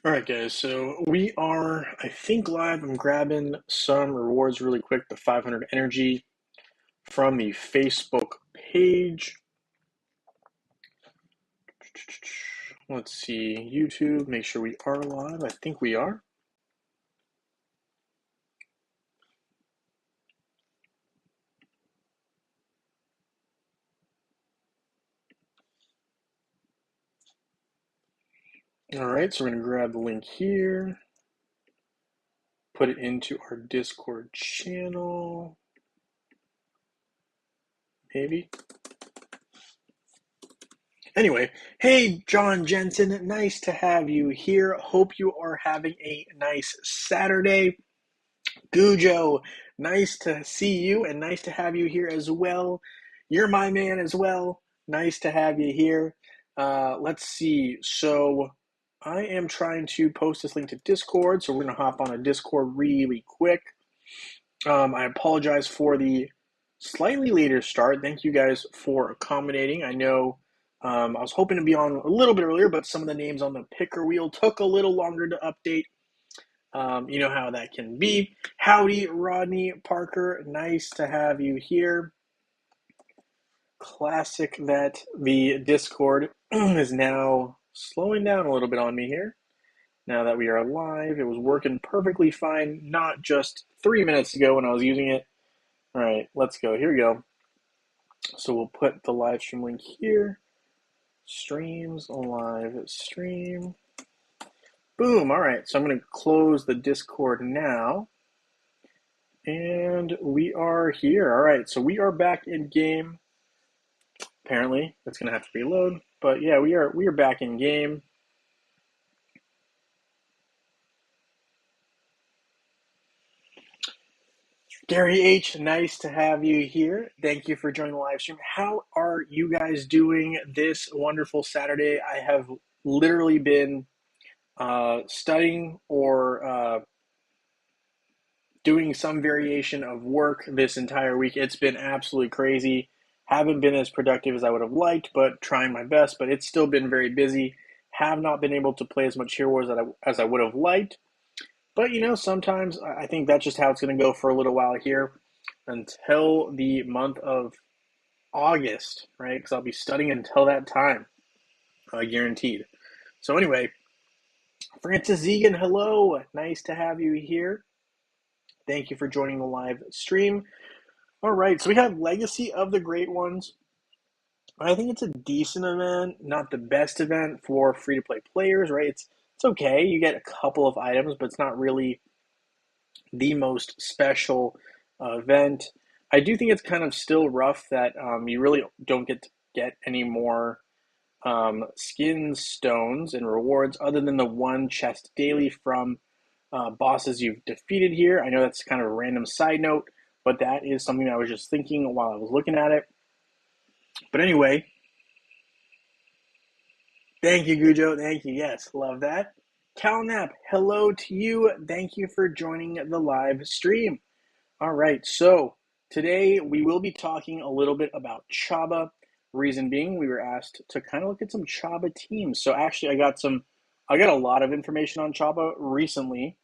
All right, guys. So we are, I think, live. I'm grabbing some rewards really quick. The 500 energy from the Facebook page. Let's see. YouTube. Make sure we are live. I think we are. All right. So we're going to grab the link here, put it into our Discord channel. Maybe. Anyway, hey, John Jensen, nice to have you here. Hope you are having a nice Saturday. Gujo, nice to see you and nice to have you here as well. You're my man as well. Nice to have you here. Let's see. So I am trying to post this link to Discord, so we're going to hop on a Discord really quick. I apologize for the slightly later start. Thank you guys for accommodating. I know I was hoping to be on a little bit earlier, but some of the names on the picker wheel took a little longer to update. You know how that can be. Howdy, Rodney Parker. Nice to have you here. Classic that the Discord is now slowing down a little bit on me here. Now that we are live, it was working perfectly fine, not just 3 minutes ago when I was using it. All right, let's go. Here we go. So we'll put the live stream link here. Streams, live stream. Boom. All right, so I'm going to close the Discord now. And we are here. All right, so we are back in game. Apparently, it's going to have to reload. But yeah, we are back in game. Gary H, nice to have you here. Thank you for joining the live stream. How are you guys doing this wonderful Saturday? I have literally been studying or doing some variation of work this entire week. It's been absolutely crazy. Haven't been as productive as I would have liked, but trying my best. But it's still been very busy. Have not been able to play as much Hero Wars as I would have liked. But, you know, sometimes I think that's just how it's going to go for a little while here until the month of August, right? Because I'll be studying until that time, guaranteed. So anyway, Francis Zegan, hello. Nice to have you here. Thank you for joining the live stream. All right, so we have Legacy of the Great Ones. I think it's a decent event, not the best event for free-to-play players, right? It's okay. You get a couple of items, but it's not really the most special event. I do think it's kind of still rough that you really don't get any more skin stones and rewards other than the one chest daily from bosses you've defeated here. I know that's kind of a random side note, but that is something I was just thinking while I was looking at it. But anyway, thank you, Gujo. Thank you. Yes, love that. Calnap, hello to you. Thank you for joining the live stream. All right, so today we will be talking a little bit about Chaba. Reason being, we were asked to kind of look at some Chaba teams. So actually, I got a lot of information on Chaba recently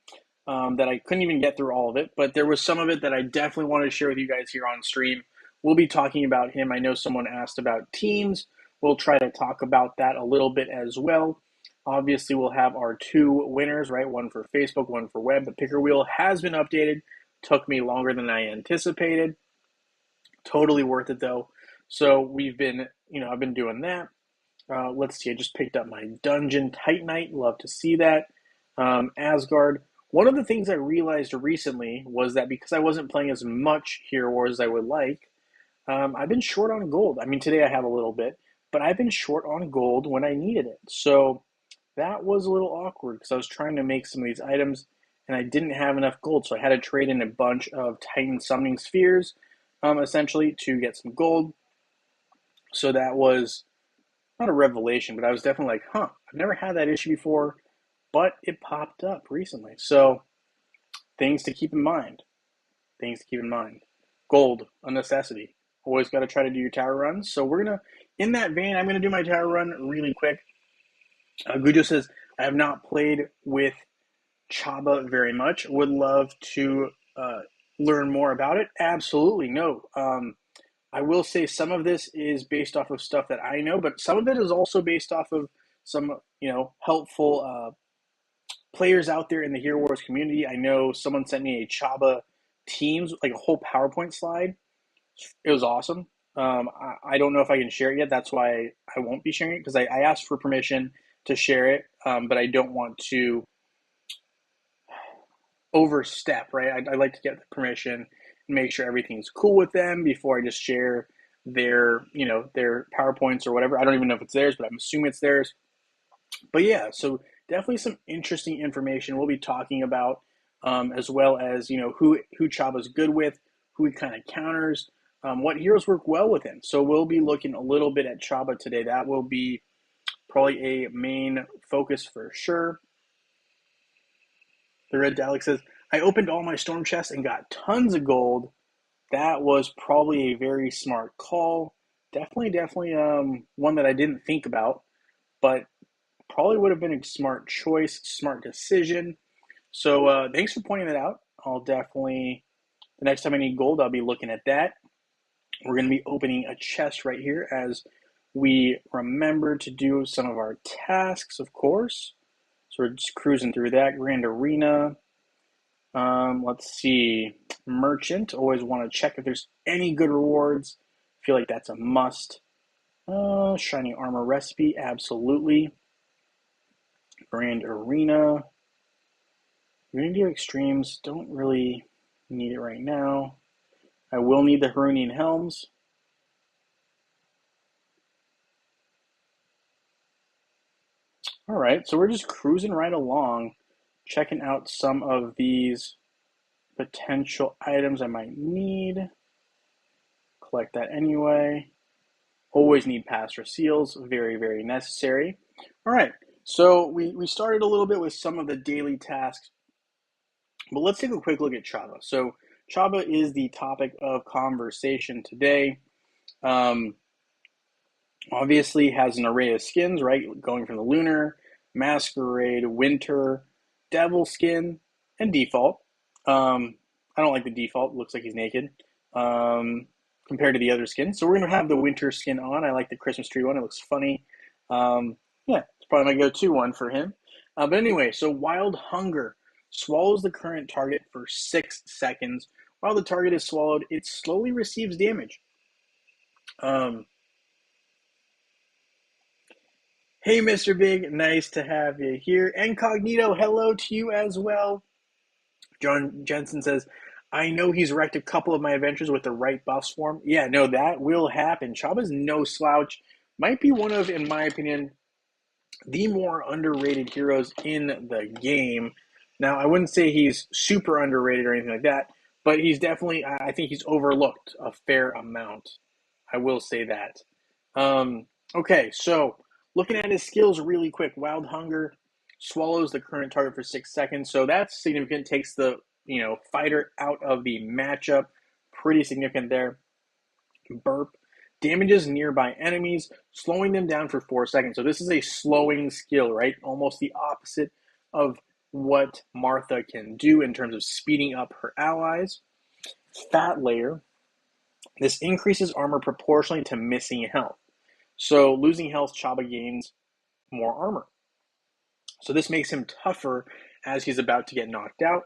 that I couldn't even get through all of it, but there was some of it that I definitely wanted to share with you guys here on stream. We'll be talking about him. I know someone asked about teams. We'll try to talk about that a little bit as well. Obviously, we'll have our two winners, right? One for Facebook, one for web. The picker wheel has been updated. Took me longer than I anticipated. Totally worth it though. So we've been, I've been doing that. Let's see, I just picked up my Dungeon Titanite. Love to see that. Asgard. One of the things I realized recently was that because I wasn't playing as much Hero Wars as I would like, I've been short on gold. I mean, today I have a little bit, but I've been short on gold when I needed it. So that was a little awkward because I was trying to make some of these items and I didn't have enough gold. So I had to trade in a bunch of Titan Summoning Spheres, essentially, to get some gold. So that was not a revelation, but I was definitely like, I've never had that issue before, but it popped up recently. So things to keep in mind. Gold, a necessity. Always got to try to do your tower runs. So we're going to, in that vein, I'm going to do my tower run really quick. Gujo says, I have not played with Chaba very much. Would love to learn more about it. Absolutely. No. I will say some of this is based off of stuff that I know, but some of it is also based off of some, helpful players out there in the Hero Wars community. I know someone sent me a Chaba Teams, like a whole PowerPoint slide. It was awesome. I don't know if I can share it yet. That's why I won't be sharing it, because I asked for permission to share it, but I don't want to overstep, right? I like to get the permission and make sure everything's cool with them before I just share their PowerPoints or whatever. I don't even know if it's theirs, but I'm assuming it's theirs. But yeah, so definitely some interesting information we'll be talking about, as well as who Chaba's good with, who he kind of counters, what heroes work well with him. So we'll be looking a little bit at Chaba today. That will be probably a main focus for sure. The Red Dalek says, I opened all my storm chests and got tons of gold. That was probably a very smart call. Definitely one that I didn't think about, but probably would have been a smart choice, smart decision. So thanks for pointing that out. I'll definitely, the next time I need gold, I'll be looking at that. We're going to be opening a chest right here as we remember to do some of our tasks, of course. So we're just cruising through that. Grand Arena. Let's see. Merchant. Always want to check if there's any good rewards. Feel like that's a must. Shiny Armor Recipe. Absolutely. Grand Arena. Unity Extremes. Don't really need it right now. I will need the Harunian Helms. All right, so we're just cruising right along, checking out some of these potential items I might need. Collect that anyway. Always need Pastor Seals, very, very necessary. All right, so we started a little bit with some of the daily tasks, but let's take a quick look at Chaba. So Chaba is the topic of conversation today. Obviously has an array of skins, right? Going from the Lunar, Masquerade, Winter, Devil Skin, and Default. I don't like the Default. It looks like he's naked compared to the other skins. So we're going to have the Winter skin on. I like the Christmas tree one. It looks funny. Yeah, it's probably my go-to one for him. But anyway, so Wild Hunger swallows the current target for 6 seconds. While the target is swallowed, it slowly receives damage. Hey, Mr. Big, nice to have you here. Incognito, hello to you as well. John Jensen says, I know he's wrecked a couple of my adventures with the right buffs for him. Yeah, no, that will happen. Chaba's no slouch. Might be one of, in my opinion, the more underrated heroes in the game. Now, I wouldn't say he's super underrated or anything like that, but he's definitely, I think he's overlooked a fair amount. I will say that. Okay, so looking at his skills really quick. Wild Hunger swallows the current target for 6 seconds, so that's significant. Takes the fighter out of the matchup. Pretty significant there. Burp damages nearby enemies, slowing them down for 4 seconds. So this is a slowing skill, right? Almost the opposite of what Martha can do in terms of speeding up her allies. Fat Layer. This increases armor proportionally to missing health. So losing health, Chaba gains more armor. So this makes him tougher as he's about to get knocked out,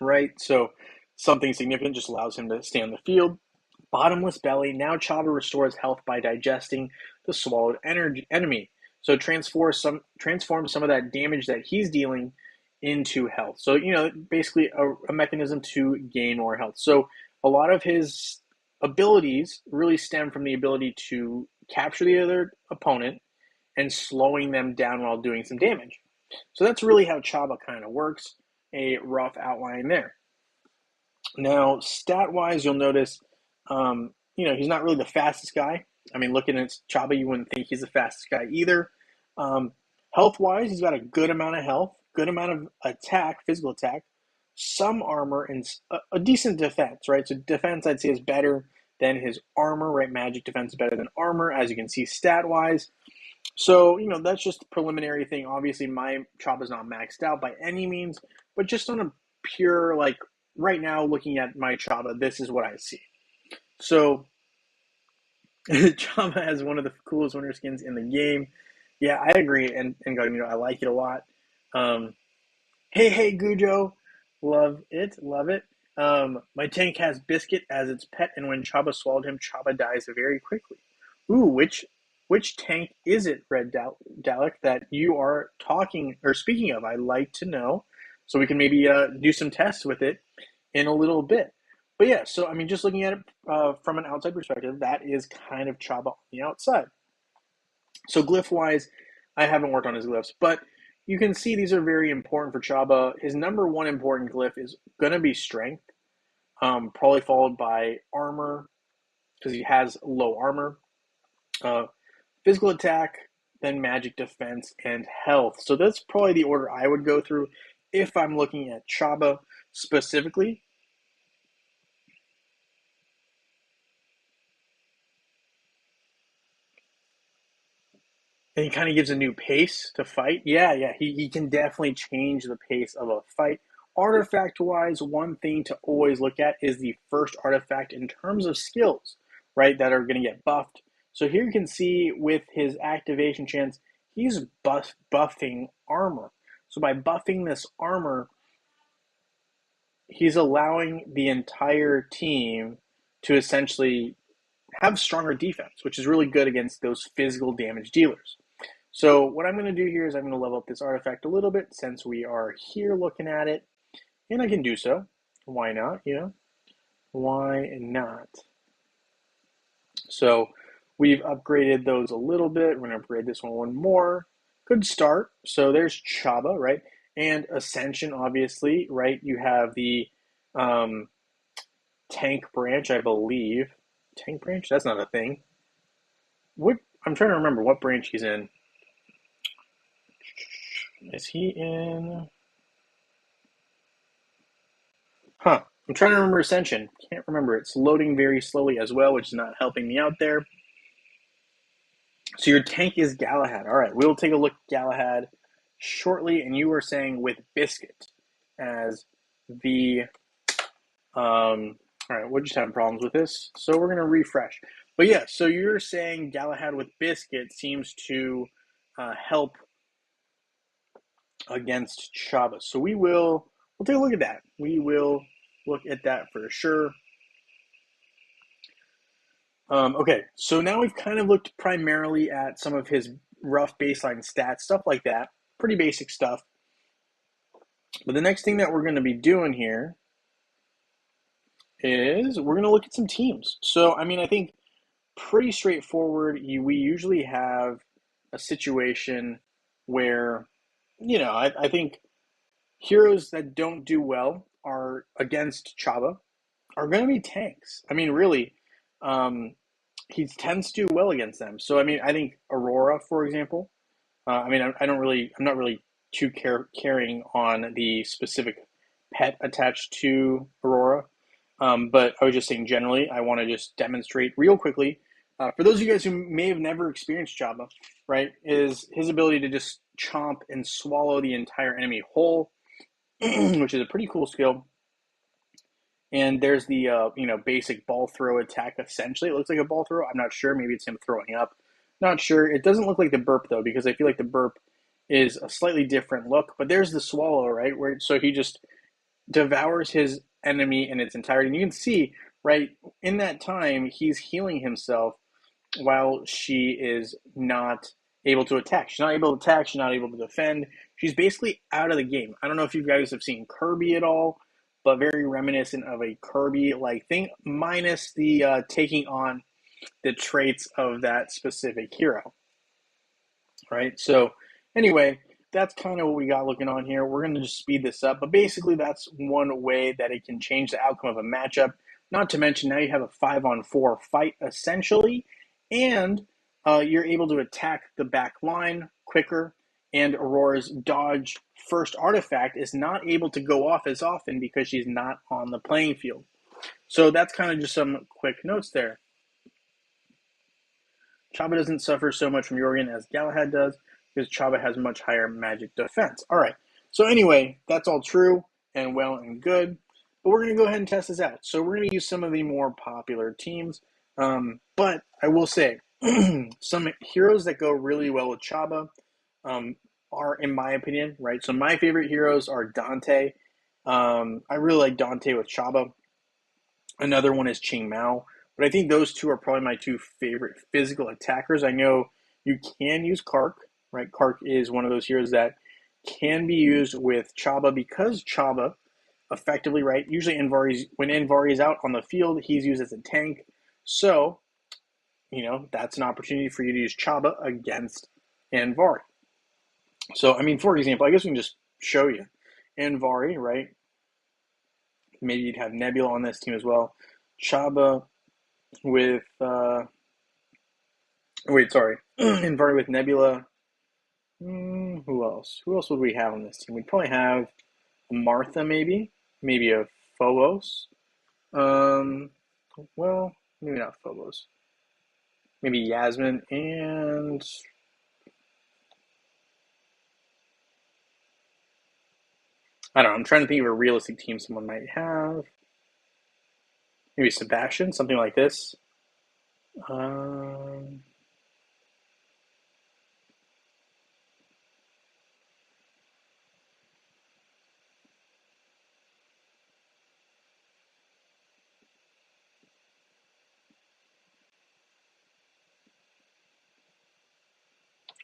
right? So something significant just allows him to stay on the field. Bottomless Belly. Now Chaba restores health by digesting the swallowed enemy. So transform some of that damage that he's dealing into health. So, basically a mechanism to gain more health. So a lot of his abilities really stem from the ability to capture the other opponent and slowing them down while doing some damage. So that's really how Chaba kind of works. A rough outline there. Now, stat-wise, you'll notice, he's not really the fastest guy. I mean, looking at Chaba, you wouldn't think he's the fastest guy either. Health-wise, he's got a good amount of health, good amount of attack, physical attack, some armor, and a decent defense, right? So defense, I'd say, is better than his armor, right? Magic defense is better than armor, as you can see stat-wise. So, that's just a preliminary thing. Obviously, my Chaba is not maxed out by any means, but just on a pure, like, right now, looking at my Chaba, this is what I see. So, Chaba has one of the coolest winter skins in the game. Yeah, I agree, and I like it a lot. Um, hey, Gujo, love it, love it. My tank has Biscuit as its pet, and when Chaba swallowed him, Chaba dies very quickly. Ooh, which tank is it, Red Dalek, that you are talking or speaking of? I'd like to know, so we can maybe do some tests with it in a little bit. But yeah, so I mean, just looking at it from an outside perspective, that is kind of Chaba on the outside. So glyph wise, I haven't worked on his glyphs, but you can see these are very important for Chaba. His number one important glyph is going to be strength, probably followed by armor because he has low armor, uh, physical attack, then magic defense and health. So that's probably the order I would go through if I'm looking at Chaba specifically. And he kind of gives a new pace to fight. Yeah, he can definitely change the pace of a fight. Artifact wise, one thing to always look at is the first artifact in terms of skills, right, that are going to get buffed. So here you can see with his activation chance, he's buffing armor. So by buffing this armor, he's allowing the entire team to essentially have stronger defense, which is really good against those physical damage dealers. So what I'm going to do here is I'm going to level up this artifact a little bit since we are here looking at it, and I can do so. Why not, Why not? So we've upgraded those a little bit. We're going to upgrade this one more. Good start. So there's Chaba, right? And Ascension, obviously, right? You have the tank branch, I believe. Tank branch? That's not a thing. What? I'm trying to remember what branch he's in. Is he in? Huh. I'm trying to remember Ascension. Can't remember. It's loading very slowly as well, which is not helping me out there. So your tank is Galahad. All right, we'll take a look at Galahad shortly. And you were saying with Biscuit as the all right, we're just having problems with this, so we're gonna refresh. But yeah, so you're saying Galahad with Biscuit seems to help against Chaba. So we'll take a look at that. We will look at that for sure. Okay, so now we've kind of looked primarily at some of his rough baseline stats, stuff like that. Pretty basic stuff. But the next thing that we're going to be doing here is we're going to look at some teams. So, I mean, I think pretty straightforward. We usually have a situation where, I think heroes that don't do well are against Chaba are going to be tanks. I mean, really, he tends to do well against them. So, I mean, I think Aurora, for example. I'm not really too caring on the specific pet attached to Aurora, but I was just saying generally, I want to just demonstrate real quickly. For those of you guys who may have never experienced Chaba, right, is his ability to just chomp and swallow the entire enemy whole, which is a pretty cool skill. And there's the basic ball throw attack. Essentially, it looks like a ball throw. I'm not sure. Maybe it's him throwing up. Not sure. It doesn't look like the burp though, because I feel like the burp is a slightly different look. But there's the swallow, right? So he just devours his enemy in its entirety. And you can see, right, in that time, he's healing himself while she is not able to attack. She's not able to attack. She's not able to defend. She's basically out of the game. I don't know if you guys have seen Kirby at all, but very reminiscent of a Kirby-like thing, minus the taking on the traits of that specific hero, right? So anyway, that's kind of what we got looking on here. We're going to just speed this up, but basically that's one way that it can change the outcome of a matchup. Not to mention now you have a 5-on-4 fight essentially, and you're able to attack the back line quicker, and Aurora's dodge first artifact is not able to go off as often because she's not on the playing field. So that's kind of just some quick notes there. Chaba doesn't suffer so much from Jorgen as Galahad does, because Chaba has much higher magic defense. All right. So anyway, that's all true and well and good. But we're going to go ahead and test this out. So we're going to use some of the more popular teams. But I will say, some heroes that go really well with Chaba are, in my opinion, right? So my favorite heroes are Dante. I really like Dante with Chaba. Another one is Ching Mao. But I think those two are probably my two favorite physical attackers. I know you can use Kark, right? Kark is one of those heroes that can be used with Chaba because Chaba effectively, right? Usually when Envari is out on the field, he's used as a tank. So, that's an opportunity for you to use Chaba against Envari. So, I mean, for example, I guess we can just show you. Envari, right? Maybe you'd have Nebula on this team as well. Chaba with Envari with Nebula. Who else? Who else would we have on this team? We'd probably have Martha, maybe a Phobos. Well, maybe not Phobos. Maybe Yasmin and I don't know. I'm trying to think of a realistic team someone might have. Maybe Sebastian, something like this.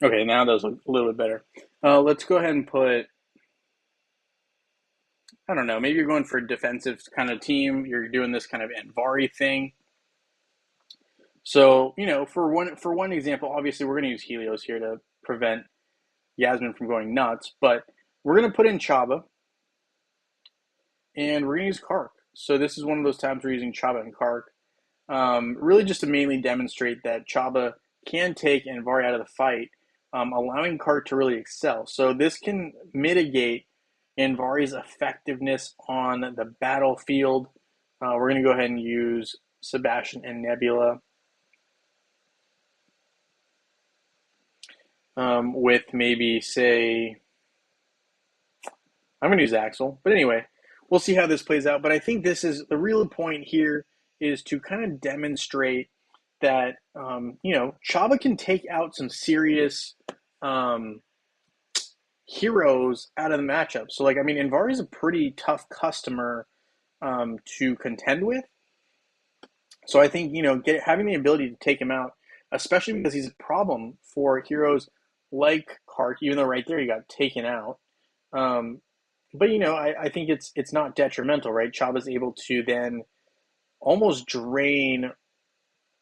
Okay, now those look a little bit better. Let's go ahead and put, I don't know, maybe you're going for a defensive kind of team. You're doing this kind of Envari thing. So, for one example, obviously we're going to use Helios here to prevent Yasmin from going nuts, but we're going to put in Chaba, and we're going to use Kark. So this is one of those times we're using Chaba and Kark, really just to mainly demonstrate that Chaba can take Envari out of the fight, allowing Kark to really excel. So this can mitigate Envari's effectiveness on the battlefield. We're going to go ahead and use Sebastian and Nebula. With maybe, say, I'm going to use Axel. But anyway, we'll see how this plays out. But I think this is the real point here is to kind of demonstrate that, Chaba can take out some serious heroes out of the matchup. So, Envari is a pretty tough customer to contend with. So I think, having the ability to take him out, especially because he's a problem for heroes like Kark, even though right there he got taken out. But I think it's not detrimental, right? Chaba's able to then almost drain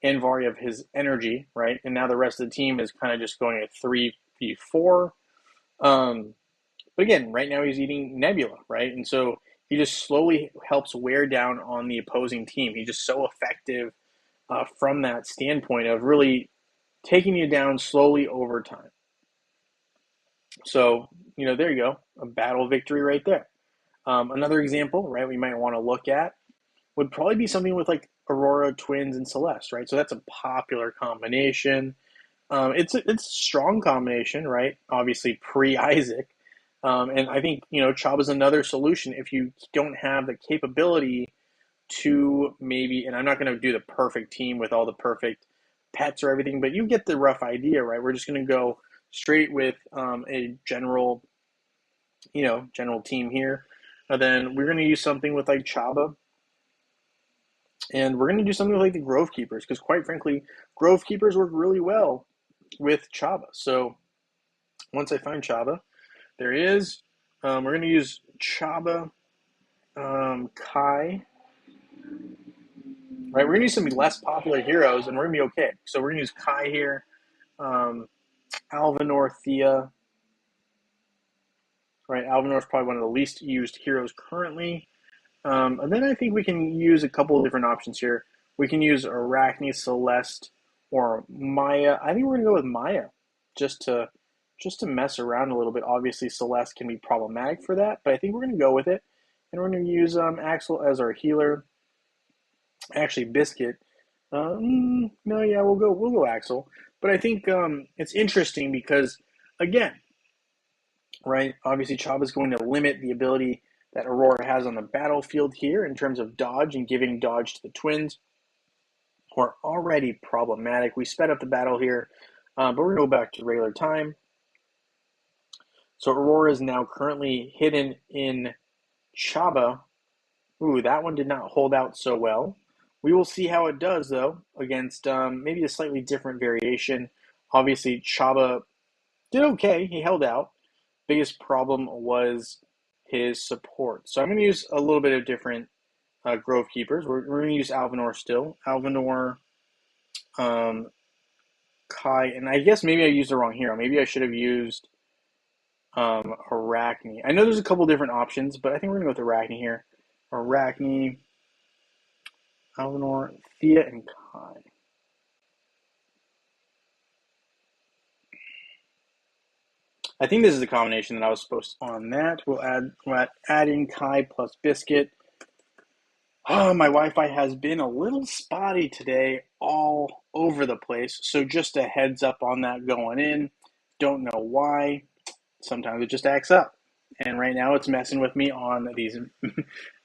Envari of his energy, right? And now the rest of the team is kind of just going at 3v4. But again, right now he's eating Nebula, right? And so he just slowly helps wear down on the opposing team. He's just so effective from that standpoint of really taking you down slowly over time. So, there you go, a battle victory right there. Another example, right, we might want to look at would probably be something with like Aurora, Twins, and Celeste, right? So that's a popular combination. It's a strong combination, right? Obviously pre-Isaac. And I think, Chab is another solution if you don't have the capability to maybe, and I'm not going to do the perfect team with all the perfect pets or everything, but you get the rough idea, right? We're just going to go straight with a general team here. And then we're going to use something with like Chaba. And we're going to do something with like the Grove Keepers, because quite frankly, Grove Keepers work really well with Chaba. So once I find Chaba, there he is. We're going to use Chaba, Kai. Right, we're going to use some less popular heroes, and we're going to be okay. So we're going to use Kai here, Alvinor, Thea. Right, Alvinor is probably one of the least used heroes currently. And then I think we can use a couple of different options here. We can use Arachne, Celeste, or Maya. I think we're going to go with Maya, just to mess around a little bit. Obviously, Celeste can be problematic for that, but I think we're going to go with it. And we're going to use Axel as our healer. Actually, Biscuit. No, yeah, we'll go Axel. But I think it's interesting because, again, right, obviously Chaba is going to limit the ability that Aurora has on the battlefield here in terms of dodge and giving dodge to the twins, who are already problematic. We sped up the battle here, but we're going to go back to regular time. So Aurora is now currently hidden in Chaba. Ooh, that one did not hold out so well. We will see how it does, though, against maybe a slightly different variation. Obviously, Chaba did okay. He held out. Biggest problem was his support. So I'm going to use a little bit of different Grove Keepers. We're going to use Alvanor still. Alvanor, um, Kai, and I guess maybe I used the wrong hero. Maybe I should have used Arachne. I know there's a couple different options, but I think we're going to go with Arachne here. Arachne, Alvanor, Thea, and Kai. I think this is the combination that I was supposed to on that. We'll add in Kai plus Biscuit. Oh, my Wi-Fi has been a little spotty today, all over the place. So just a heads up on that going in. Don't know why. Sometimes it just acts up. And right now it's messing with me on these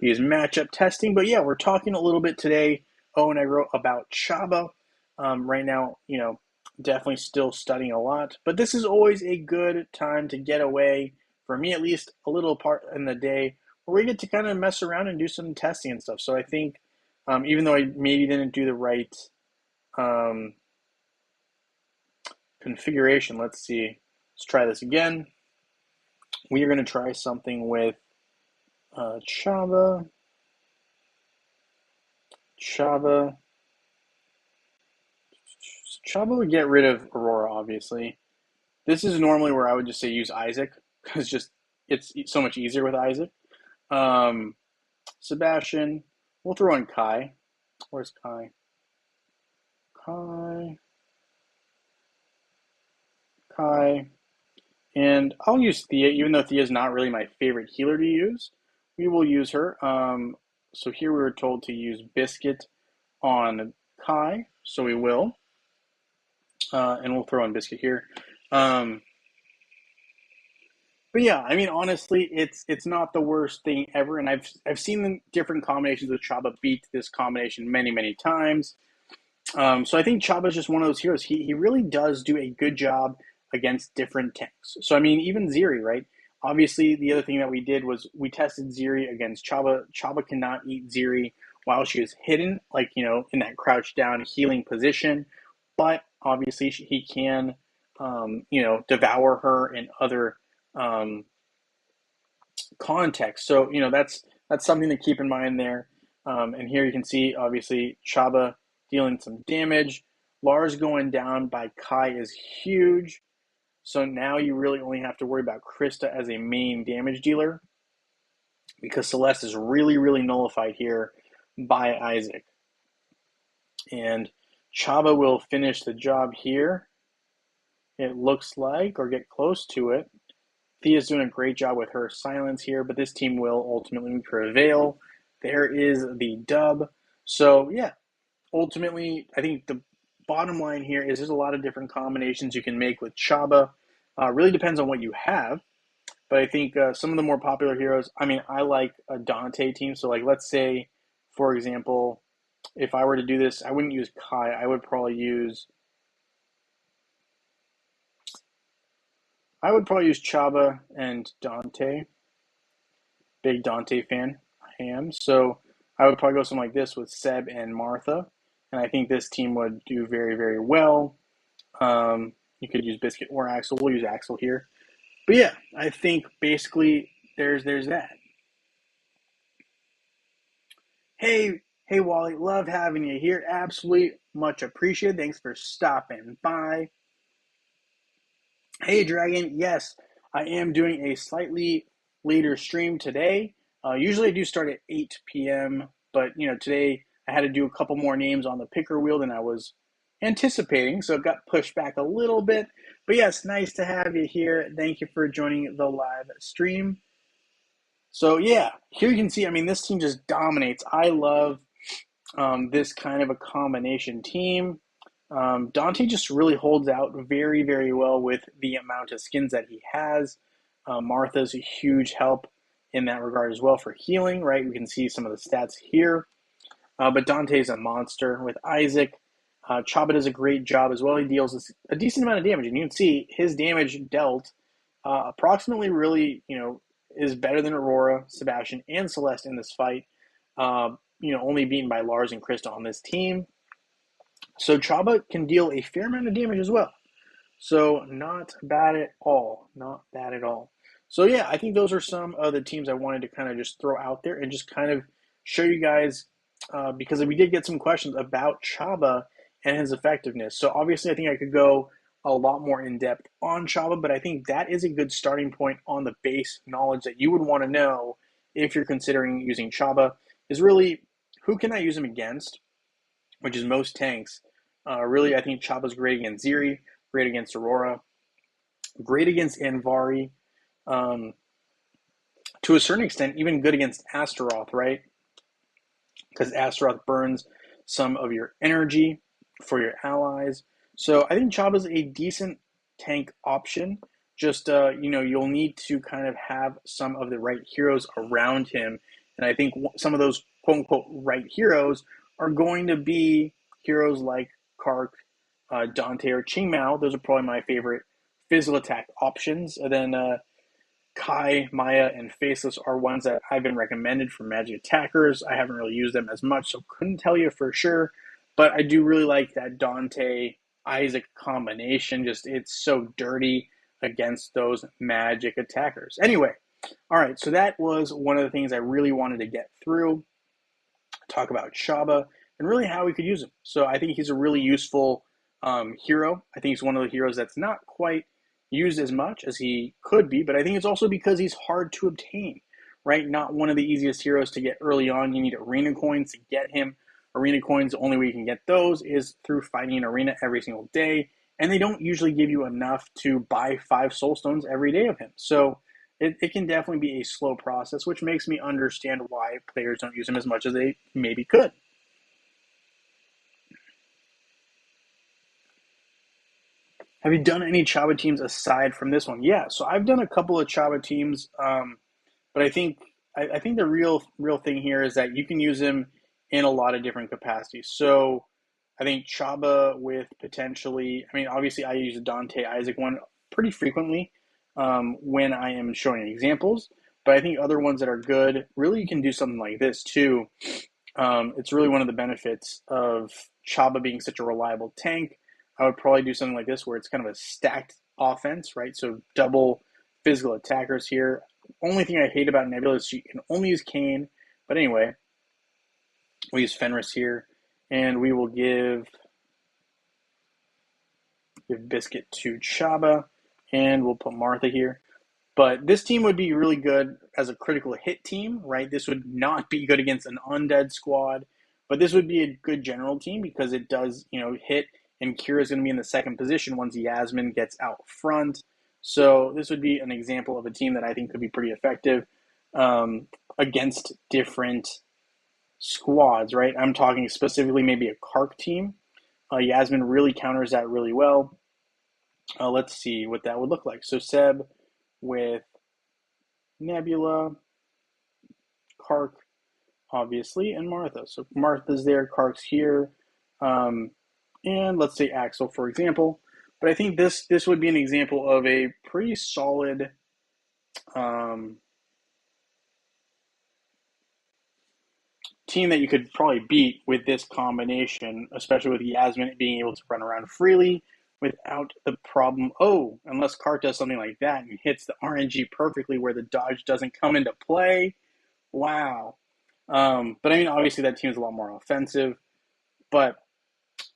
matchup testing. But yeah, we're talking a little bit today, and I wrote about Chaba. Right now, definitely still studying a lot. But this is always a good time to get away, for me at least, a little part in the day where we get to kind of mess around and do some testing and stuff. So I think, even though I maybe didn't do the right configuration, let's see. Let's try this again. We are going to try something with Chaba. Chaba would get rid of Aurora, obviously. This is normally where I would just say use Isaac, because just it's so much easier with Isaac. Sebastian, we'll throw in Kai. Where's Kai? Kai. And I'll use Thea, even though Thea is not really my favorite healer to use. We will use her. So here we were told to use Biscuit on Kai, so we will. And we'll throw in Biscuit here. But yeah, I mean, honestly, it's not the worst thing ever, and I've seen the different combinations with Chaba beat this combination many times. So I think Chaba is just one of those heroes. He really does do a good job against different tanks. So I mean, even Ziri, right? Obviously, the other thing that we did was we tested Ziri against Chaba. Chaba cannot eat Ziri while she is hidden, like in that crouched down healing position. But obviously, he can, devour her in other context. So that's something to keep in mind there. And here you can see obviously Chaba dealing some damage. Lars going down by Kai is huge. So now you really only have to worry about Krista as a main damage dealer, because Celeste is really nullified here by Isaac. And Chaba will finish the job here, it looks like, or get close to it. Thea's doing a great job with her silence here, but this team will ultimately prevail. There is the dub. So yeah, ultimately, I think the bottom line here is there's a lot of different combinations you can make with Chaba. Really depends on what you have. But I think some of the more popular heroes, I mean, I like a Dante team. So like, let's say, for example, if I were to do this, I wouldn't use Kai. I would probably use Chaba and Dante. Big Dante fan I am. So I would probably go something like this with Seb and Martha. And I think this team would do very well. You could use Biscuit or Axel. We'll use Axel here. But yeah, I think basically there's that. Hey, Wally, love having you here. Absolutely much appreciated. Thanks for stopping by. Hey, Dragon. Yes, I am doing a slightly later stream today. Usually I do start at 8 p.m., but today I had to do a couple more names on the picker wheel than I was anticipating, so it got pushed back a little bit. But yes, nice to have you here. Thank you for joining the live stream. So yeah, here you can see, I mean, this team just dominates. I love this kind of a combination team. Dante just really holds out very, very well with the amount of skins that he has. Martha's a huge help in that regard as well for healing, right? We can see some of the stats here. But Dante's a monster with Isaac. Chaba does a great job as well. He deals a decent amount of damage, and you can see his damage dealt approximately really, is better than Aurora, Sebastian, and Celeste in this fight. Only beaten by Lars and Krista on this team. So Chaba can deal a fair amount of damage as well. So not bad at all. Not bad at all. So yeah, I think those are some of the teams I wanted to kind of just throw out there and just kind of show you guys because we did get some questions about Chaba and his effectiveness. So obviously I think I could go a lot more in depth on Chaba, but I think that is a good starting point on the base knowledge that you would want to know if you're considering using Chaba is really who can I use him against, which is most tanks. Really, I think Chaba's great against Ziri, great against Aurora, great against Anvari, to a certain extent, even good against Astaroth, right? Because Astaroth burns some of your energy for your allies. So I think Chaba's a decent tank option. Just, you'll need to kind of have some of the right heroes around him. And I think some of those quote unquote right heroes are going to be heroes like Kark, Dante, or Qingmao. Those are probably my favorite physical attack options. And then Kai, Maya, and Faceless are ones that I've been recommended for magic attackers. I haven't really used them as much, so couldn't tell you for sure. But I do really like that Dante Isaac combination. Just it's so dirty against those magic attackers. Anyway, all right, so that was one of the things I really wanted to get through. Talk about Chaba and really how we could use him. So I think he's a really useful hero. I think he's one of the heroes that's not quite used as much as he could be, but I think it's also because he's hard to obtain, right? Not one of the easiest heroes to get early on. You need arena coins to get him. Arena coins, the only way you can get those is through fighting an arena every single day, and they don't usually give you enough to buy 5 soul stones every day of him. So it can definitely be a slow process, which makes me understand why players don't use him as much as they maybe could. Have you done any Chaba teams aside from this one? Yeah, so I've done a couple of Chaba teams, but I think the real thing here is that you can use him in a lot of different capacities. So I think Chaba with potentially, I mean, obviously I use the Dante Isaac one pretty frequently when I am showing examples, but I think other ones that are good, really you can do something like this too. It's really one of the benefits of Chaba being such a reliable tank. I would probably do something like this where it's kind of a stacked offense, right? So double physical attackers here. Only thing I hate about Nebula is you can only use Kayn. But anyway, we use Fenris here, and we will give Biscuit to Chaba, and we'll put Martha here. But this team would be really good as a critical hit team, right? This would not be good against an undead squad, but this would be a good general team because it does, hit, and Kira's going to be in the second position once Yasmin gets out front. So this would be an example of a team that I think could be pretty effective against different squads, right? I'm talking specifically maybe a Kark team. Yasmin really counters that really well. Let's see what that would look like. So Seb with Nebula, Kark, obviously, and Martha. So Martha's there, Kark's here, and let's say Axel, for example. But I think this would be an example of a pretty solid team that you could probably beat with this combination, especially with Yasmin being able to run around freely without the problem. Oh, unless Kark does something like that and hits the RNG perfectly where the dodge doesn't come into play. Wow. But I mean, obviously that team is a lot more offensive. But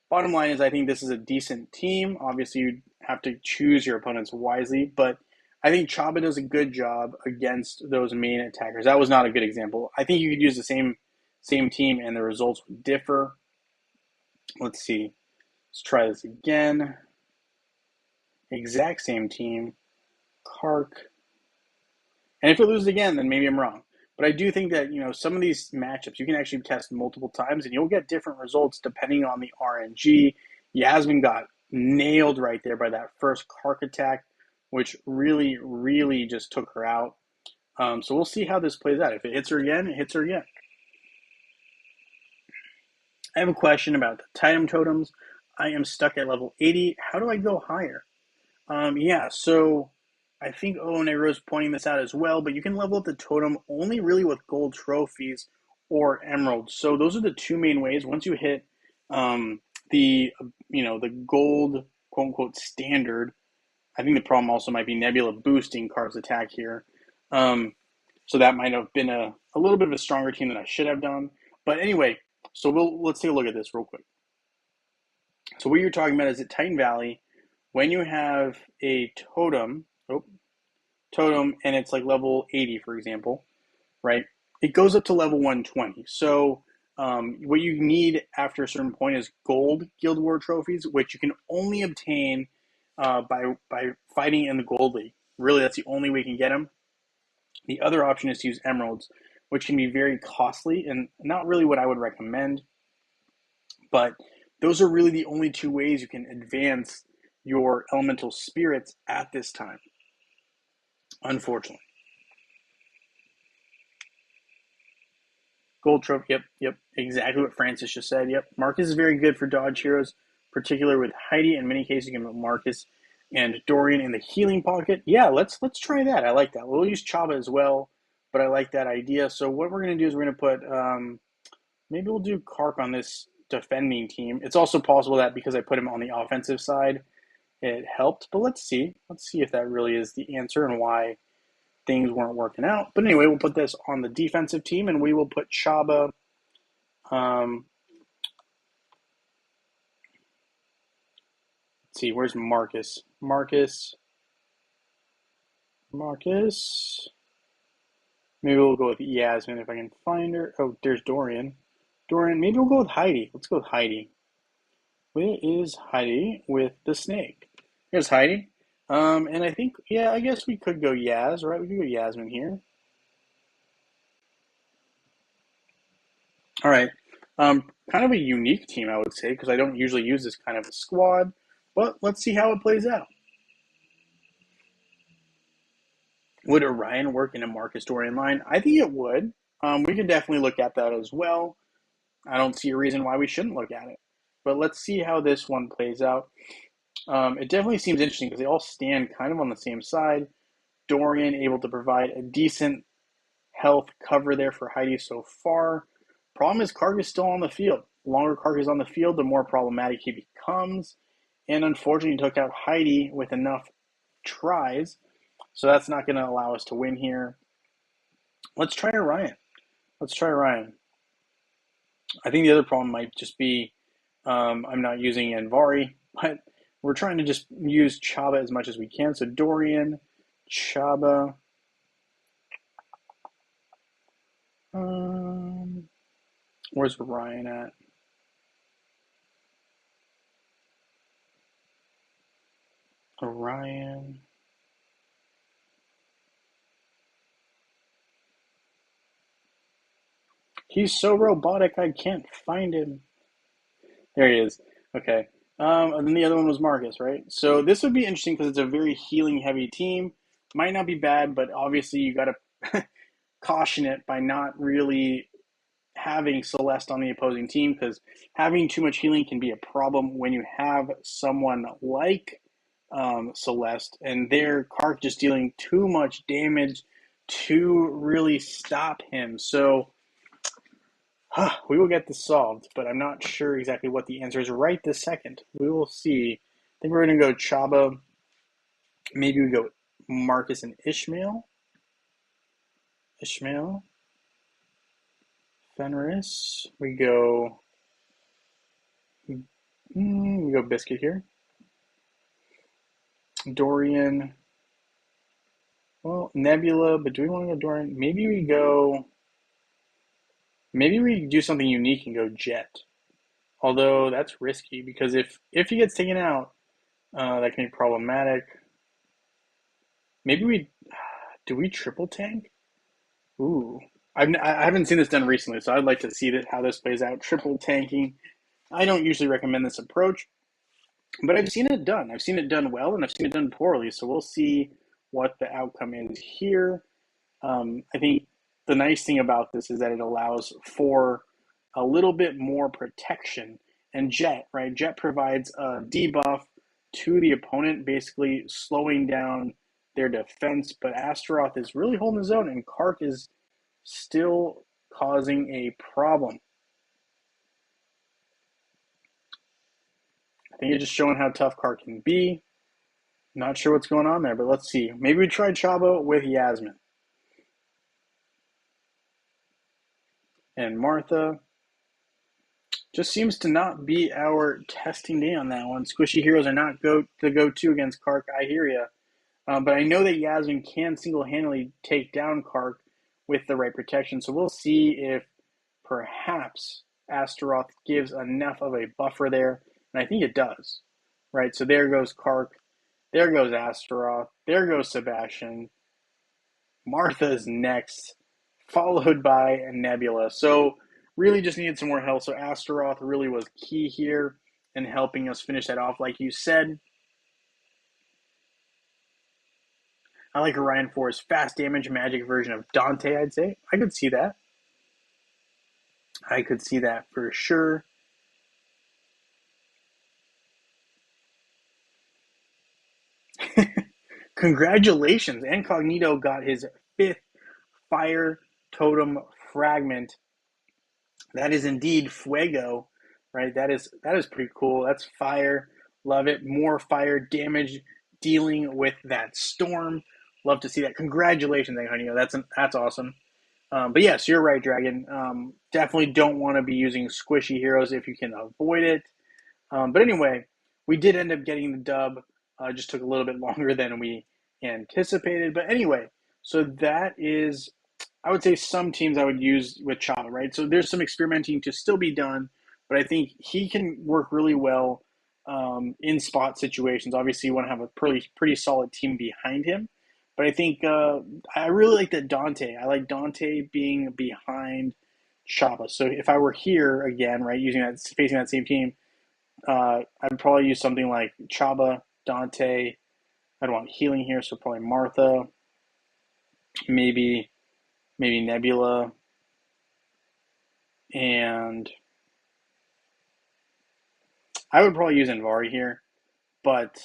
bottom line is I think this is a decent team. Obviously, you have to choose your opponents wisely. But I think Chaba does a good job against those main attackers. That was not a good example. I think you could use the same team and the results would differ. Let's see. Let's try this again. Exact same team. Kark. And if it loses again, then maybe I'm wrong. But I do think that, some of these matchups you can actually test multiple times and you'll get different results depending on the RNG Yasmin got nailed right there by that first Kark attack, which really, really just took her out. So we'll see how this plays out. If it hits her again, it hits her again. I have a question about the Titan totems. I am stuck at level 80. How do I go higher? Yeah, so I think Onero is pointing this out as well, but you can level up the totem only really with gold trophies or emeralds. So those are the two main ways. Once you hit the the gold quote unquote standard, I think the problem also might be Nebula boosting Kark's attack here. Um, so that might have been a little bit of a stronger team than I should have done. But anyway, so let's take a look at this real quick. So what you're talking about is at Titan Valley, when you have a totem, and it's like level 80, for example, right? It goes up to level 120. So what you need after a certain point is gold Guild War trophies, which you can only obtain by fighting in the Gold League. Really, that's the only way you can get them. The other option is to use emeralds, which can be very costly and not really what I would recommend. But those are really the only two ways you can advance your elemental spirits at this time, unfortunately. Gold trophy, yep, exactly what Francis just said. Yep, Marcus is very good for dodge heroes, particularly with Heidi. In many cases, you can put Marcus and Dorian in the healing pocket. Yeah, let's try that. I like that. We'll use Chaba as well, but I like that idea. So what we're going to do is we're going to put maybe we'll do Kark on this defending team. It's also possible that because I put him on the offensive side, it helped. But let's see. Let's see if that really is the answer and why things weren't working out. But anyway, we'll put this on the defensive team, and we will put Chaba. Let's see, where's Marcus? Marcus. Maybe we'll go with Yasmin if I can find her. Oh, there's Dorian. Maybe we'll go with Heidi. Let's go with Heidi. Where is Heidi with the snake? Here's Heidi. And I think, yeah, I guess we could go Yaz, right? We could go Yasmin here. All right. Kind of a unique team, I would say, because I don't usually use this kind of a squad. But let's see how it plays out. Would Orion work in a Marcus Dorian line? I think it would. We could definitely look at that as well. I don't see a reason why we shouldn't look at it. But let's see how this one plays out. It definitely seems interesting because they all stand kind of on the same side. Dorian able to provide a decent health cover there for Heidi so far. Problem is Kark is still on the field. The longer Kark is on the field, the more problematic he becomes. And unfortunately, he took out Heidi with enough tries. So that's not going to allow us to win here. Let's try Orion. I think the other problem might just be I'm not using Anvari, but we're trying to just use Chaba as much as we can. So Dorian, Chaba. Where's Orion at? Orion. He's so robotic I can't find him. There he is. Okay. And then the other one was Marcus, right? So this would be interesting because it's a very healing heavy team. Might not be bad, but obviously you got to caution it by not really having Celeste on the opposing team because having too much healing can be a problem when you have someone like Celeste and their Kark just dealing too much damage to really stop him. So we will get this solved, but I'm not sure exactly what the answer is right this second. We will see. I think we're going to go Chaba. Maybe we go Marcus and Ishmael. Fenris. We go Biscuit here. Dorian. Well, Nebula, but do we want to go Dorian? Maybe we do something unique and go Jet. Although that's risky because if he gets taken out, that can be problematic. Maybe do we triple tank? Ooh, I haven't seen this done recently, so I'd like to see how this plays out. Triple tanking. I don't usually recommend this approach, But I've seen it done. I've seen it done well, and I've seen it done poorly. So we'll see what the outcome is here. I think the nice thing about this is that it allows for a little bit more protection. And Jet, right? Jet provides a debuff to the opponent, basically slowing down their defense. But Astaroth is really holding his own, and Kark is still causing a problem. I think it's just showing how tough Kark can be. Not sure what's going on there, but let's see. Maybe we try Chabo with Yasmin. And Martha just seems to not be our testing day on that one. Squishy heroes are not the go-to against Kark. I hear you. But I know that Yasmin can single-handedly take down Kark with the right protection. So we'll see if perhaps Astaroth gives enough of a buffer there. And I think it does. Right, so there goes Kark. There goes Astaroth. There goes Sebastian. Martha's next, followed by Nebula. So really just needed some more help. So Astaroth really was key here in helping us finish that off. Like you said, I like Orion for his fast damage magic version of Dante, I'd say. I could see that. I could see that for sure. Congratulations. Incognito got his 5th fire totem fragment. That is indeed Fuego, right? That is pretty cool. That's fire. Love it. More fire damage dealing with that storm. Love to see that. Congratulations, Antonio. That's awesome. But yes, you're right, Dragon. Definitely don't want to be using squishy heroes if you can avoid it. But anyway, we did end up getting the dub. Just took a little bit longer than we anticipated. But anyway, so that is, I would say, some teams I would use with Chaba, right? So there's some experimenting to still be done, but I think he can work really well in spot situations. Obviously, you want to have a pretty solid team behind him. But I think I really like that Dante. I like Dante being behind Chaba. So if I were here again, right, facing that same team, I'd probably use something like Chaba, Dante. I'd want healing here, so probably Martha, maybe Nebula, and I would probably use Envari here, but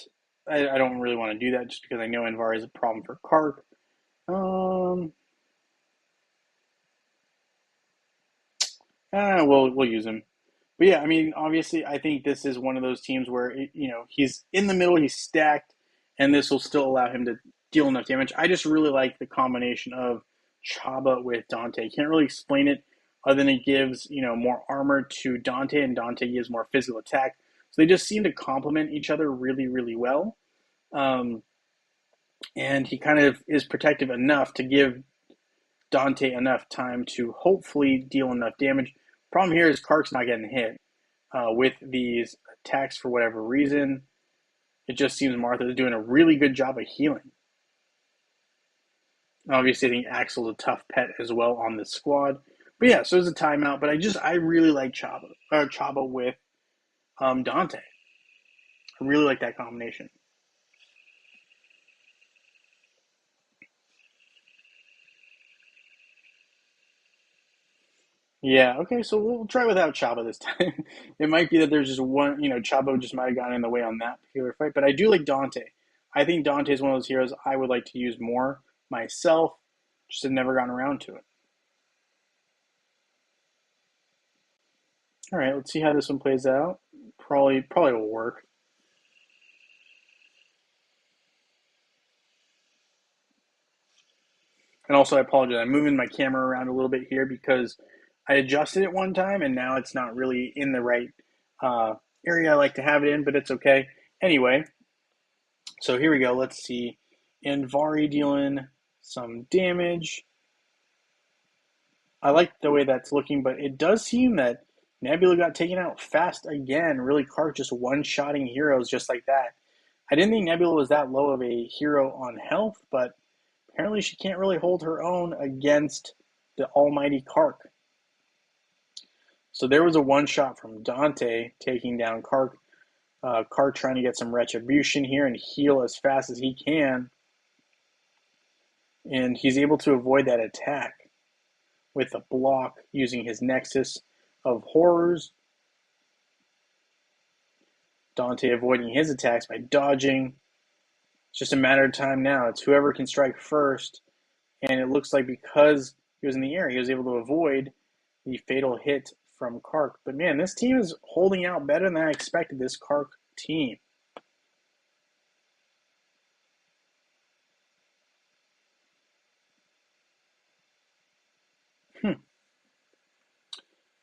I don't really want to do that just because I know Envari is a problem for Kark. We'll use him. But yeah, I mean, obviously, I think this is one of those teams where he's in the middle, he's stacked, and this will still allow him to deal enough damage. I just really like the combination of Chaba with Dante. Can't really explain it other than it gives more armor to Dante, and Dante gives more physical attack. So they just seem to complement each other really, really well. And he kind of is protective enough to give Dante enough time to hopefully deal enough damage. Problem here is Kark's not getting hit with these attacks for whatever reason. It just seems Martha is doing a really good job of healing. Obviously, I think Axel's a tough pet as well on this squad. But yeah, so it's a timeout. But I really like Chaba with Dante. I really like that combination. Yeah, okay, so we'll try without Chaba this time. It might be that there's just one, Chaba just might have gotten in the way on that particular fight, but I do like Dante. I think Dante is one of those heroes I would like to use more myself, just have never gotten around to it. All right, let's see how this one plays out. Probably will work. And also, I apologize. I'm moving my camera around a little bit here because I adjusted it one time and now it's not really in the right uh, area I like to have it in, but it's okay. Anyway, so here we go. Let's see. Envari dealing some damage. I like the way that's looking, but it does seem that Nebula got taken out fast again. Really, Kark just one-shotting heroes just like that. I didn't think Nebula was that low of a hero on health, but apparently she can't really hold her own against the almighty Kark. So there was a one-shot from Dante taking down Kark. Kark trying to get some retribution here and heal as fast as he can. And he's able to avoid that attack with a block using his Nexus of Horrors. Dante avoiding his attacks by dodging. It's just a matter of time now. It's whoever can strike first. And it looks like because he was in the air, he was able to avoid the fatal hit from Kark. But man, this team is holding out better than I expected, this Kark team.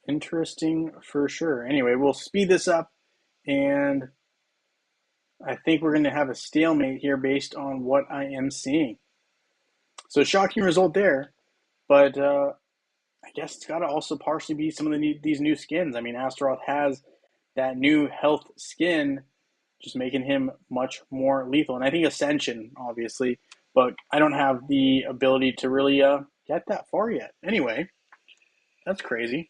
Interesting for sure. Anyway, we'll speed this up, and I think we're going to have a stalemate here based on what I am seeing. So shocking result there, but I guess it's got to also partially be some of these new skins. I mean, Astaroth has that new health skin, just making him much more lethal. And I think Ascension, obviously, but I don't have the ability to really get that far yet. Anyway, that's crazy.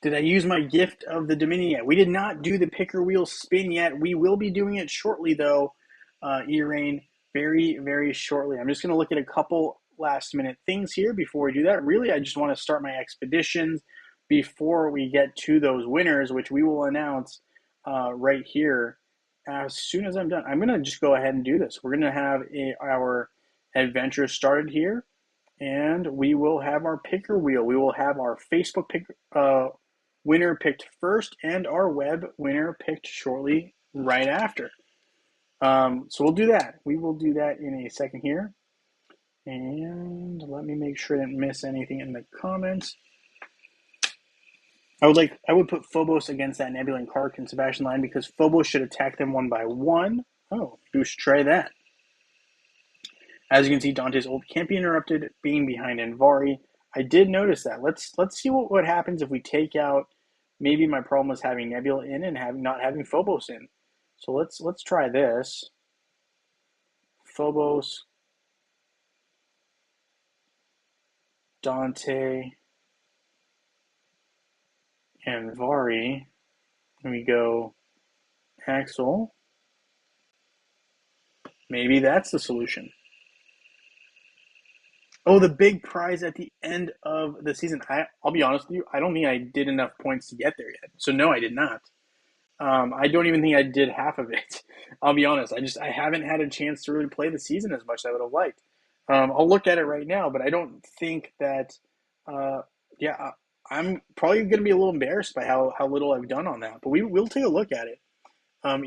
Did I use my gift of the Dominion yet? We did not do the picker wheel spin yet. We will be doing it shortly, though, E-Rain, very, very shortly. I'm just going to look at a couple last-minute things here before we do that. Really, I just want to start my expeditions before we get to those winners, which we will announce right here as soon as I'm done. I'm going to just go ahead and do this. We're going to have our adventure started here, and we will have our picker wheel. We will have our Facebook winner picked first and our web winner picked shortly right after. So we'll do that. We will do that in a second here. And let me make sure I didn't miss anything in the comments. I would put Phobos against that Nebula and Kark and Sebastian line because Phobos should attack them one by one. Oh, we should try that. As you can see, Dante's ult can't be interrupted being behind Envari. I did notice that. Let's see what happens if we take out. Maybe my problem was having Nebula in and not having Phobos in. So let's try this. Phobos, Dante, Envari. And we go Axel. Maybe that's the solution. Oh, the big prize at the end of the season. I'll be honest with you. I don't think I did enough points to get there yet. So no, I did not. I don't even think I did half of it. I'll be honest. I haven't had a chance to really play the season as much as I would have liked. I'll look at it right now, but I don't think that. I'm probably going to be a little embarrassed by how little I've done on that. But we'll take a look at it.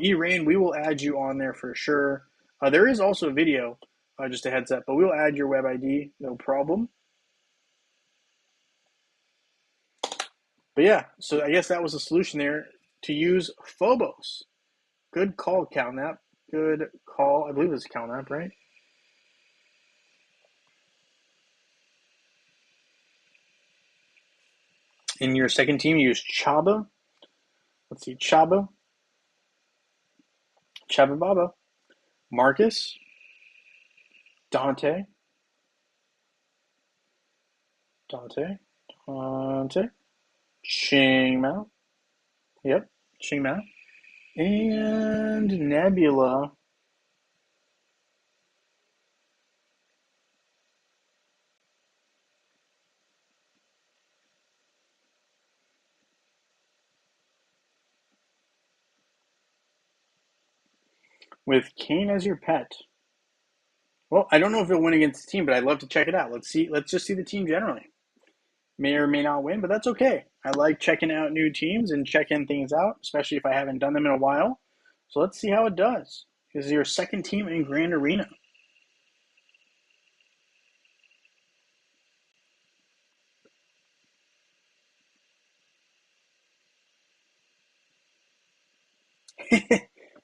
E-Rain, we will add you on there for sure. There is also a video, just a heads up, but we'll add your web ID, no problem. But yeah, so I guess that was the solution there, to use Phobos. Good call, CalNap. Good call. I believe it was CalNap, right? In your second team, you use Chaba. Let's see, Chaba Baba, Marcus, Dante, Ching Mao. Yep, Ching Mao. And Nebula. With Kane as your pet. Well, I don't know if he'll win against the team, but I'd love to check it out. Let's just see the team generally. May or may not win, but that's okay. I like checking out new teams and checking things out, especially if I haven't done them in a while. So let's see how it does. This is your second team in Grand Arena.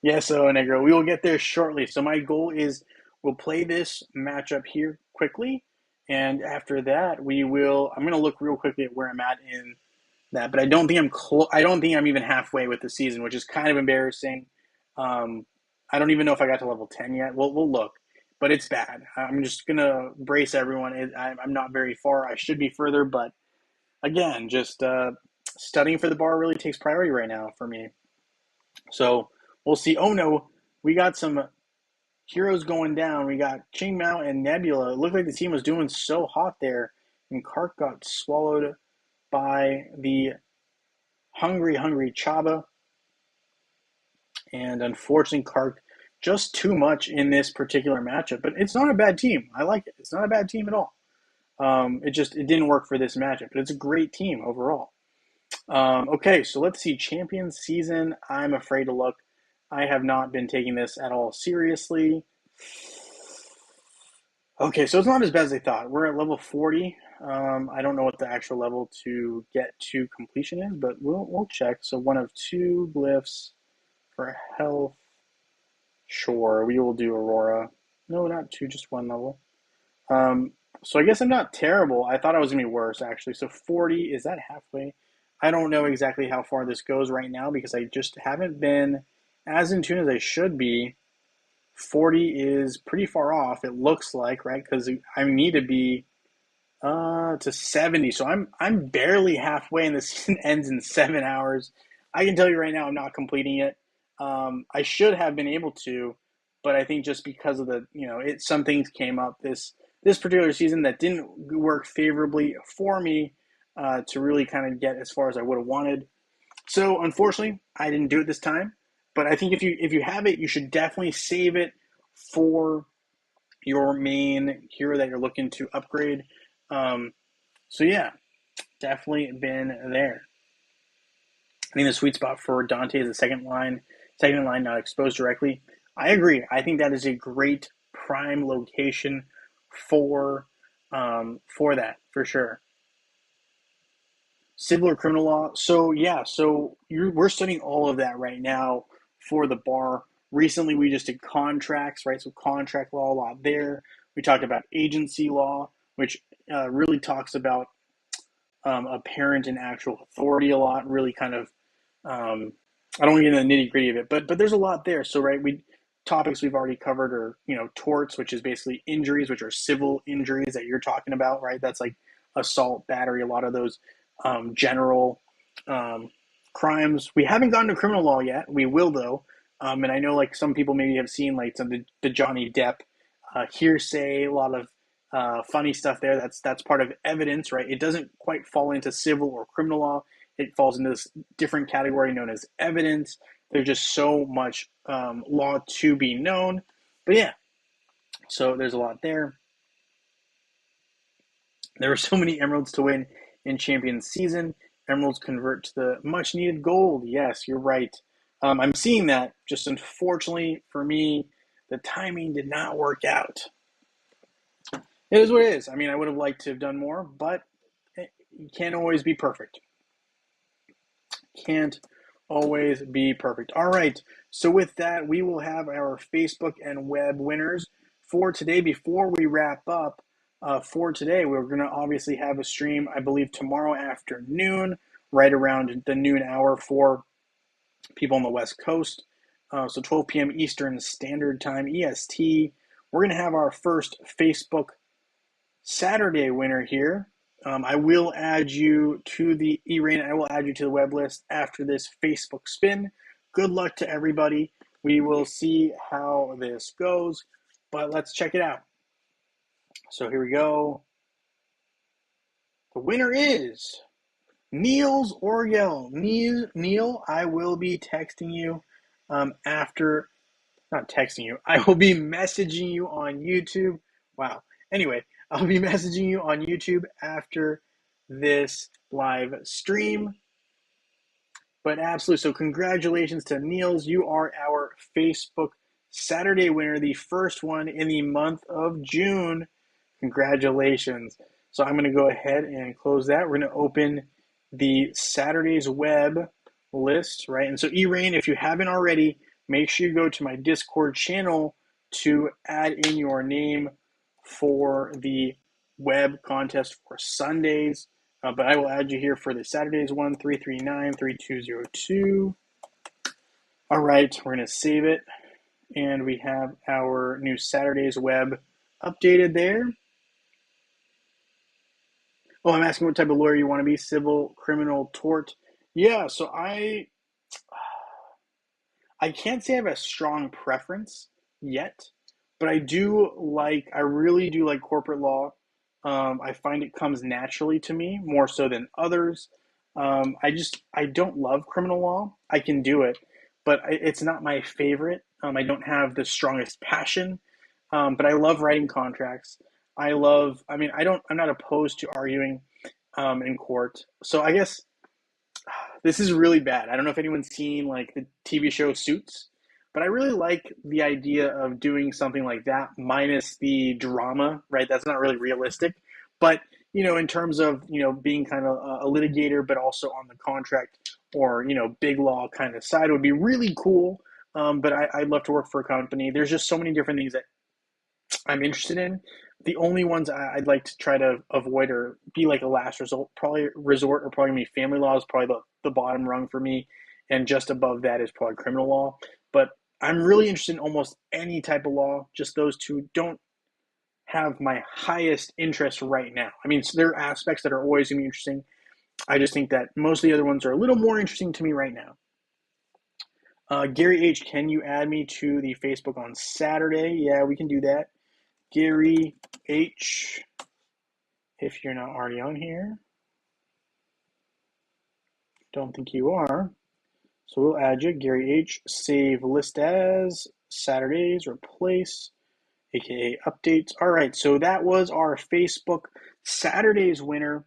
Yes, so Negro, we will get there shortly. So my goal is we'll play this matchup here quickly, and after that I'm going to look real quickly at where I'm at in that, but I don't think I don't think I'm even halfway with the season, which is kind of embarrassing. I don't even know if I got to level 10 yet. We'll look, but it's bad. I'm just gonna brace everyone. I'm not very far. I should be further, but again, just studying for the bar really takes priority right now for me. So we'll see. Oh no, we got some heroes going down. We got Ching Mao and Nebula. It looked like the team was doing so hot there, and Kark got swallowed by the hungry Chaba. And unfortunately, Kark just too much in this particular matchup. But it's not a bad team. I like it. It's not a bad team at all. It didn't work for this matchup, but it's a great team overall. Okay, so let's see. Champions season. I'm afraid to look. I have not been taking this at all seriously. Okay, so it's not as bad as I thought. We're at level 40. I don't know what the actual level to get to completion is, but we'll check. So one of two glyphs for health. Sure, we will do Aurora. No, not two, just one level. So I guess I'm not terrible. I thought I was gonna be worse actually. So 40, is that halfway? I don't know exactly how far this goes right now because I just haven't been as in tune as I should be. 40 is pretty far off, it looks like, right? Because I need to be to 70. So I'm barely halfway and the season ends in 7 hours. I can tell you right now I'm not completing it. I should have been able to, but I think just because of some things came up this particular season that didn't work favorably for me to really kind of get as far as I would have wanted. So unfortunately, I didn't do it this time. But I think if you have it, you should definitely save it for your main hero that you're looking to upgrade. So yeah, definitely been there. I think the sweet spot for Dante is the second line not exposed directly. I agree. I think that is a great prime location for that for sure. Civil or criminal law. So yeah, we're studying all of that right now for the bar. Recently, we just did contracts, right? So contract law a lot there. We talked about agency law, which really talks about apparent and actual authority a lot. Really kind of, I don't want to get into the nitty gritty of it, but there's a lot there. So right, topics we've already covered are torts, which is basically injuries, which are civil injuries that you're talking about, right? That's like assault, battery, a lot of those general crimes. We haven't gotten to criminal law yet. We will though, and I know like some people maybe have seen like some of the Johnny Depp hearsay, a lot of funny stuff there. That's part of evidence, right? It doesn't quite fall into civil or criminal law. It falls into this different category known as evidence. There's just so much law to be known. But yeah, so there's a lot there. There were so many emeralds to win in Champions season. Emeralds convert to the much needed gold. Yes, you're right. I'm seeing that. Just unfortunately for me, the timing did not work out. It is what it is. I mean, I would have liked to have done more, but you can't always be perfect. Can't always be perfect. All right. So with that, we will have our Facebook and web winners for today. Before we wrap up for today, we're going to obviously have a stream, I believe, tomorrow afternoon, right around the noon hour for people on the West Coast. So 12 p.m. Eastern Standard Time, EST. We're going to have our first Facebook Saturday winner here. I will add you to the E-Rain. I will add you to the web list after this Facebook spin. Good luck to everybody. We will see how this goes, but let's check it out. So here we go. The winner is Niels Oriel. Neil, I will be texting you after, not texting you, I will be messaging you on YouTube. Wow. Anyway, I'll be messaging you on YouTube after this live stream. But absolutely, so congratulations to Niels. You are our Facebook Saturday winner, the first one in the month of June. Congratulations. So I'm going to go ahead and close that. We're going to open the Saturday's web list, right? And so E-Rain, if you haven't already, make sure you go to my Discord channel to add in your name for the web contest for Sundays. But I will add you here for the Saturdays one, 339-3202. All right, we're going to save it. And we have our new Saturdays web updated there. Oh, I'm asking what type of lawyer you want to be, civil, criminal, tort. Yeah, so I can't say I have a strong preference yet, but I really do like corporate law. I find it comes naturally to me more so than others. I don't love criminal law. I can do it, but it's not my favorite. I don't have the strongest passion, but I love writing contracts. I'm not opposed to arguing in court. So I guess this is really bad. I don't know if anyone's seen like the TV show Suits, but I really like the idea of doing something like that minus the drama, right? That's not really realistic. But, in terms of, being kind of a litigator, but also on the contract or, big law kind of side would be really cool. But I'd love to work for a company. There's just so many different things that I'm interested in. The only ones I'd like to try to avoid or be like a last resort, or probably me family law is probably the bottom rung for me, and just above that is probably criminal law. But I'm really interested in almost any type of law. Just those two don't have my highest interest right now. I mean, so there are aspects that are always going to be interesting. I just think that most of the other ones are a little more interesting to me right now. Gary H, can you add me to the Facebook on Saturday? Yeah, we can do that. Gary H, if you're not already on here. Don't think you are. So we'll add you. Gary H, save list as Saturdays, replace, aka updates. All right, so that was our Facebook Saturdays winner.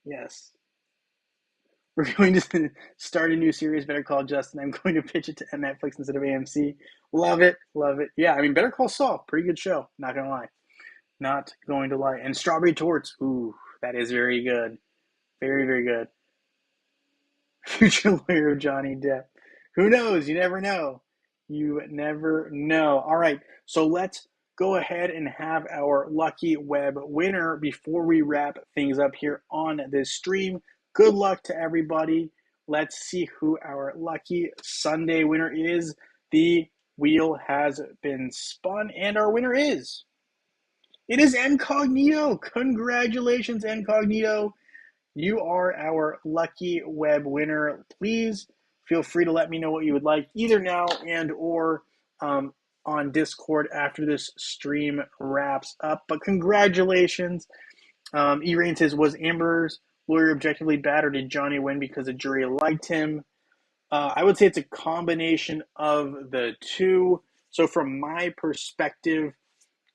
Yes. We're going to start a new series, Better Call Justin. I'm going to pitch it to Netflix instead of AMC. Love it, love it. Yeah, I mean, Better Call Saul, pretty good show. Not gonna lie, not going to lie. And Strawberry Torts, ooh, that is very good, very very good. Future lawyer of Johnny Depp. Who knows? You never know. You never know. All right, so let's go ahead and have our lucky web winner before we wrap things up here on this stream. Good luck to everybody. Let's see who our lucky Sunday winner is. The wheel has been spun, and our winner is. It is Incognito. Congratulations, Incognito. You are our lucky web winner. Please feel free to let me know what you would like either now and or on Discord after this stream wraps up. But congratulations. E-Rain says, was Amber's lawyer objectively bad, or did Johnny win because the jury liked him? I would say it's a combination of the two. So from my perspective,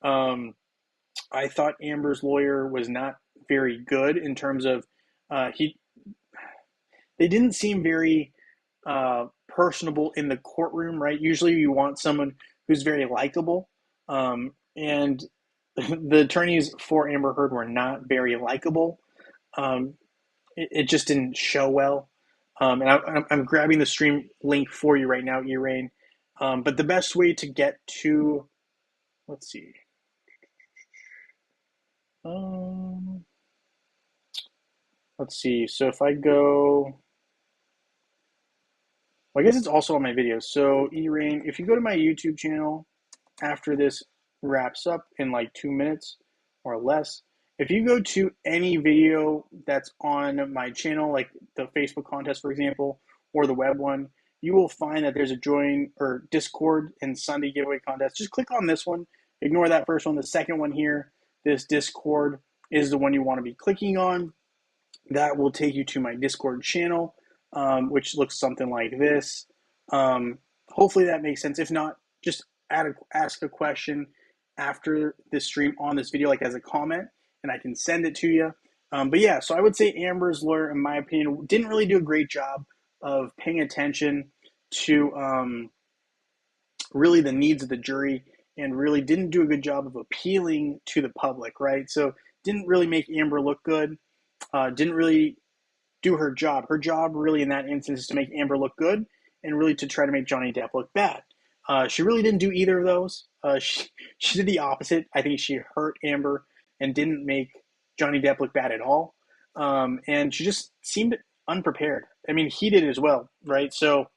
I thought Amber's lawyer was not very good in terms of he. They didn't seem very personable in the courtroom, right? Usually, you want someone who's very likable, and the attorneys for Amber Heard were not very likable. Um, it just didn't show well. I'm grabbing the stream link for you right now, Erain. But the best way to get to, let's see. Um, let's see. So if I go, well, I guess it's also on my videos. So Erain, if you go to my YouTube channel after this wraps up in like 2 minutes or less, if you go to any video that's on my channel, like the Facebook contest, for example, or the web one, you will find that there's a join or Discord and Sunday giveaway contest. Just click on this one. Ignore that first one. The second one here, this Discord, is the one you want to be clicking on. That will take you to my Discord channel, which looks something like this. Hopefully that makes sense. If not, just ask a question after this stream on this video, like as a comment, and I can send it to you. But yeah, so I would say Amber's lawyer, in my opinion, didn't really do a great job of paying attention to really the needs of the jury, and really didn't do a good job of appealing to the public, right? So didn't really make Amber look good. Didn't really do her job. Her job, really, in that instance, is to make Amber look good and really to try to make Johnny Depp look bad. She really didn't do either of those. She did the opposite. I think she hurt Amber and didn't make Johnny Depp look bad at all. And she just seemed unprepared. I mean, he did as well, right? So,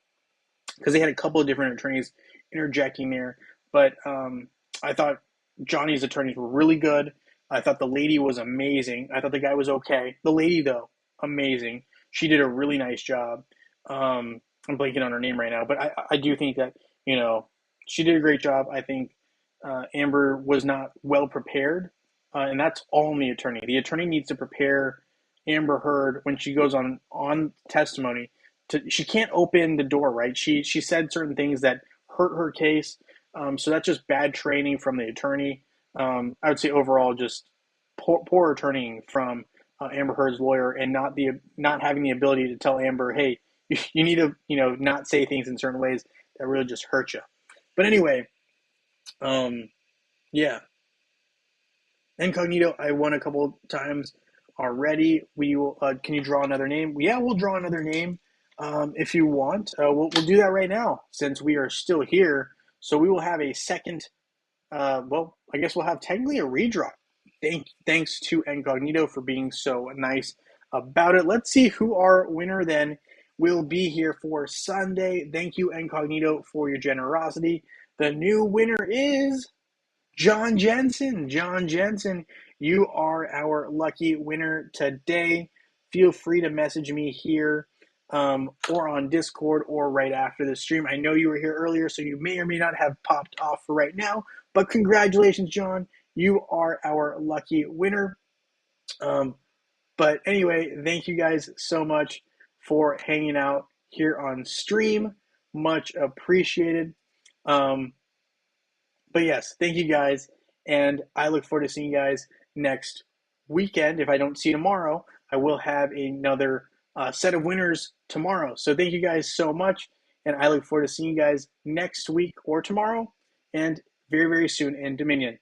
because they had a couple of different attorneys interjecting there. But I thought Johnny's attorneys were really good. I thought the lady was amazing. I thought the guy was okay. The lady, though, amazing. She did a really nice job. I'm blanking on her name right now, but I do think that, you know, she did a great job. I think Amber was not well prepared, and that's all on the attorney. The attorney needs to prepare Amber Heard when she goes on testimony. She can't open the door, right? She said certain things that hurt her case, so that's just bad training from the attorney. I would say overall, just poor attorneying from Amber Heard's lawyer, and not having the ability to tell Amber, hey, you need to not say things in certain ways that really just hurt you. But anyway, um, yeah, Incognito, I won a couple times already. We will. Can you draw another name? Yeah, we'll draw another name if you want. We'll do that right now since we are still here. So we will have a second. Well, I guess we'll have technically a redraw. Thanks to Incognito for being so nice about it. Let's see who our winner then will be here for Sunday. Thank you, Incognito, for your generosity. The new winner is John Jensen. John Jensen, you are our lucky winner today. Feel free to message me here or on Discord or right after the stream. I know you were here earlier, so you may or may not have popped off for right now, but congratulations, John. You are our lucky winner. But anyway, thank you guys so much for hanging out here on stream. Much appreciated. Um, but yes, thank you guys. And I look forward to seeing you guys next weekend. If I don't see you tomorrow, I will have another set of winners tomorrow. So thank you guys so much. And I look forward to seeing you guys next week or tomorrow and very, very soon in Dominion.